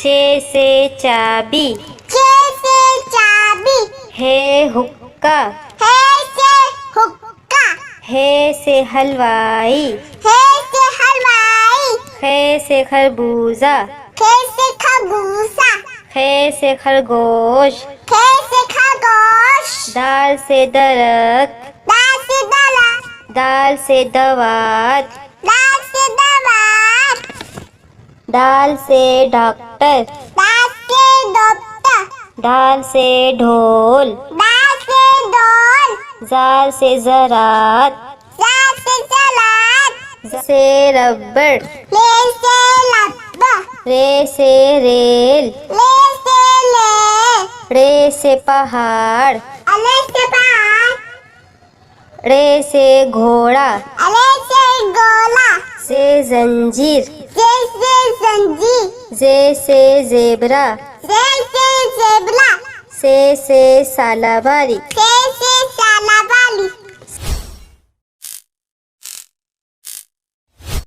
चे से चाबी, चे से चाबी, है हुक्का, है से हुक्का, है से हलवाई, है से हलवाई, खे से खरबूजा, खे से खरबूजा, खे से खरगोश, खे से खरगोश, दाल से दरख्त, दाल से दरख्त, दाल से दवात, दाल से दवात, दाल से डॉक्टर, दाल से डॉक्टर, दाल से ढोल, दाल से ढोल, जाल से ज़रात, जाल से सलाद, ज़ से रबड़, ले से लब्बा, रे से रेल, ले से ले, रे से पहाड़, अले से पहाड़, रे से घोड़ा, अले से गोला, से जंजीर, जे से जंजीर, जे से जेबरा, जे से जेबला, से सालाबारी, से